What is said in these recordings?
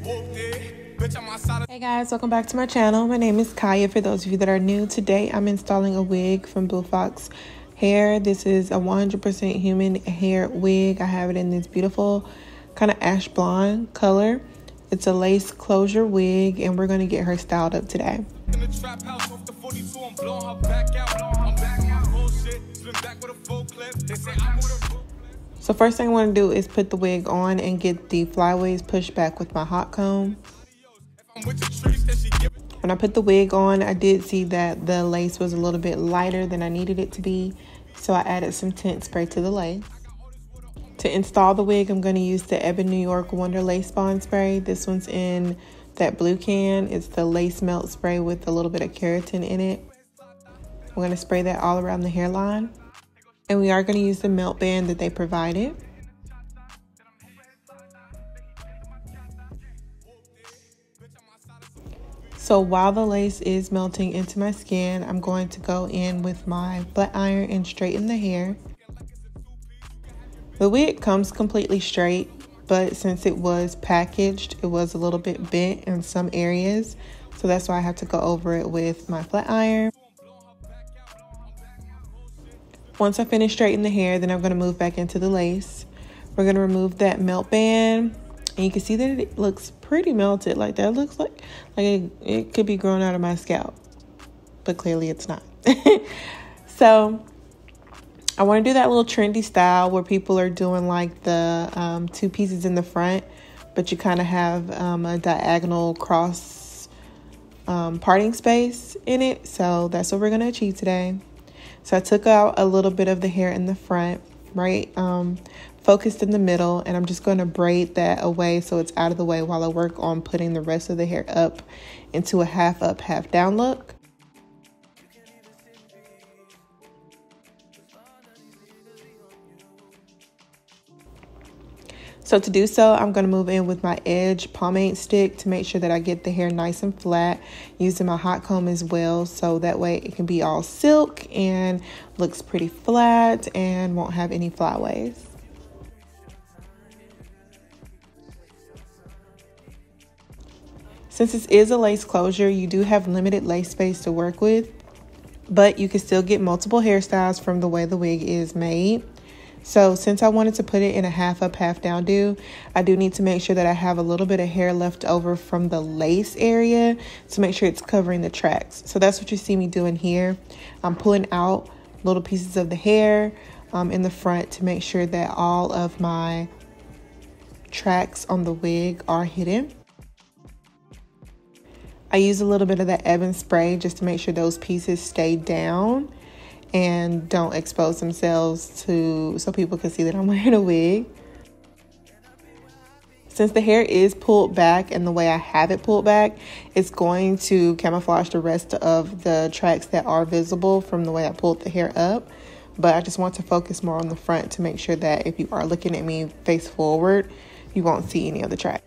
Hey guys, welcome back to my channel. My name is Kaya. For those of you that are new, today I'm installing a wig from Beaufox Hair. This is a 100% human hair wig. I have it in this beautiful kind of ash blonde color. It's a lace closure wig, and we're going to get her styled up today. So first thing I want to do is put the wig on and get the flyaways pushed back with my hot comb. When I put the wig on, I did see that the lace was a little bit lighter than I needed it to be, so I added some tint spray to the lace. To install the wig, I'm going to use the Ebon New York Wonder Lace Bond Spray. This one's in that blue can. It's the lace melt spray with a little bit of keratin in it. I'm going to spray that all around the hairline. And we are going to use the melt band that they provided. So while the lace is melting into my skin, I'm going to go in with my flat iron and straighten the hair. The wig comes completely straight, but since it was packaged, it was a little bit bent in some areas. So that's why I have to go over it with my flat iron. Once I finish straightening the hair, then I'm going to move back into the lace. We're going to remove that melt band. And you can see that it looks pretty melted. Like that looks like it could be growing out of my scalp. But clearly it's not. So I want to do that little trendy style where people are doing like the two pieces in the front, but you kind of have a diagonal cross parting space in it. So that's what we're going to achieve today. So I took out a little bit of the hair in the front, right? Focused in the middle, and I'm just going to braid that away so it's out of the way while I work on putting the rest of the hair up into a half up, half down look. So to do so, I'm going to move in with my edge pomade stick to make sure that I get the hair nice and flat, using my hot comb as well, so that way it can be all silk and looks pretty flat and won't have any flyaways. Since this is a lace closure, you do have limited lace space to work with, but you can still get multiple hairstyles from the way the wig is made. So since I wanted to put it in a half up, half down do, I do need to make sure that I have a little bit of hair left over from the lace area to make sure it's covering the tracks. So that's what you see me doing here. I'm pulling out little pieces of the hair in the front to make sure that all of my tracks on the wig are hidden. I use a little bit of that Ebon spray just to make sure those pieces stay down and don't expose themselves so people can see that I'm wearing a wig. Since the hair is pulled back and the way I have it pulled back, it's going to camouflage the rest of the tracks that are visible from the way I pulled the hair up. But I just want to focus more on the front to make sure that if you are looking at me face forward, you won't see any of the tracks.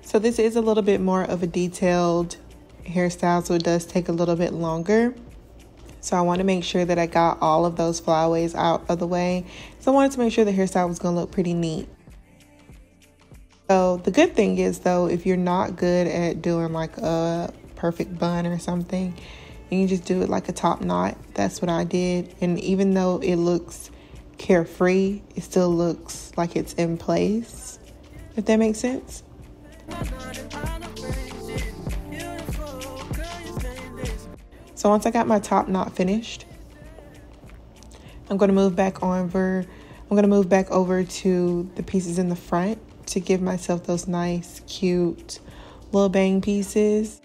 So this is a little bit more of a detailed hairstyle, so it does take a little bit longer. So I want to make sure that I got all of those flyaways out of the way. So I wanted to make sure the hairstyle was going to look pretty neat. So the good thing is though, if you're not good at doing like a perfect bun or something, you can just do it like a top knot. That's what I did. And even though it looks carefree, it still looks like it's in place, if that makes sense. So once I got my top knot finished, I'm going to move back over to the pieces in the front to give myself those nice, cute little bang pieces.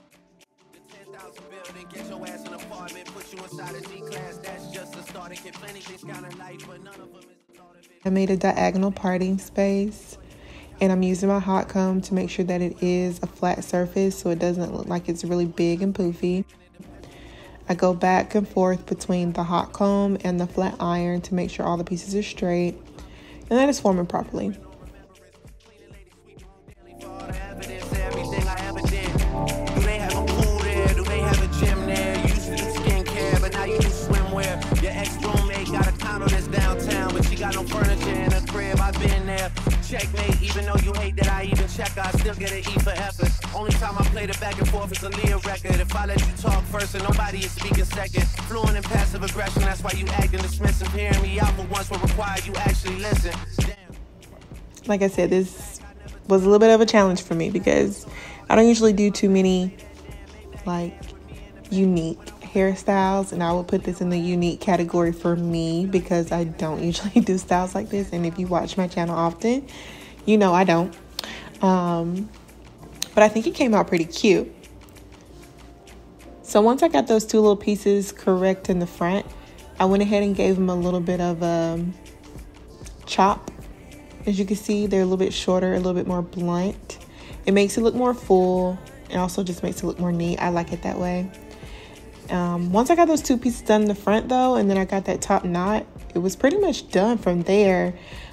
I made a diagonal parting space. And I'm using my hot comb to make sure that it is a flat surface so it doesn't look like it's really big and poofy. I go back and forth between the hot comb and the flat iron to make sure all the pieces are straight. And that is forming properly. Your ex roommate got a condo that's got no furniture in the crib, I've been there. Checkmate, even though you hate that I even check, I still get an E for effort. Only time I play the back and forth is a Leah record. If I let you talk first and nobody is speaking second. Fluent in passive aggression, that's why you acting dismissive. Hearing me out for once will require you actually listen. Damn. Like I said, this was a little bit of a challenge for me because I don't usually do too many like unique hairstyles, and I would put this in the unique category for me because I don't usually do styles like this. And if you watch my channel often, you know I don't. But I think it came out pretty cute. So once I got those two little pieces correct in the front, I went ahead and gave them a little bit of a chop. As you can see, they're a little bit shorter, a little bit more blunt. It makes it look more full. It also just makes it look more neat. I like it that way. Once I got those two pieces done in the front though, and then I got that top knot, it was pretty much done from there.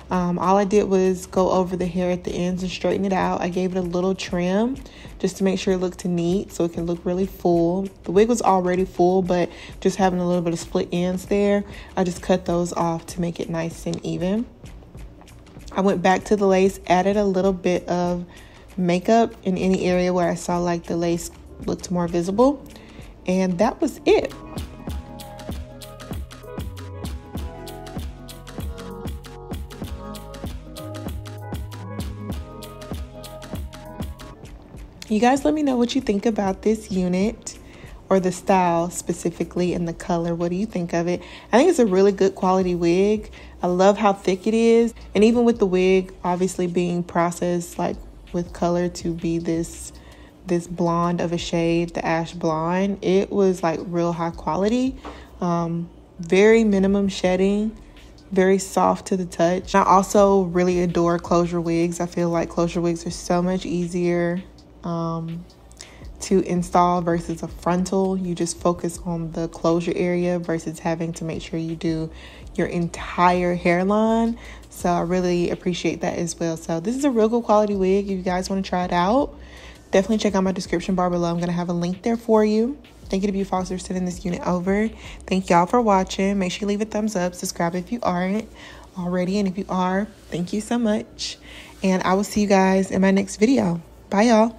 All I did was go over the hair at the ends and straighten it out. I gave it a little trim just to make sure it looked neat so it can look really full. The wig was already full, but just having a little bit of split ends there, I just cut those off to make it nice and even. I went back to the lace, added a little bit of makeup in any area where I saw like the lace looked more visible, and that was it. You guys let me know what you think about this unit, or the style specifically, and the color. What do you think of it? I think it's a really good quality wig. I love how thick it is, and even with the wig obviously being processed like with color to be this blonde of a shade, the ash blonde, it was like real high quality. Very minimum shedding, very soft to the touch. I also really adore closure wigs. I feel like closure wigs are so much easier to install versus a frontal. You just focus on the closure area versus having to make sure you do your entire hairline. So I really appreciate that as well. So this is a real good quality wig. If you guys want to try it out, definitely check out my description bar below. I'm going to have a link there for you. Thank you to Beaufox for sending this unit over. Thank y'all for watching. Make sure you leave a thumbs up. Subscribe if you aren't already. And if you are, thank you so much. And I will see you guys in my next video. Bye, y'all.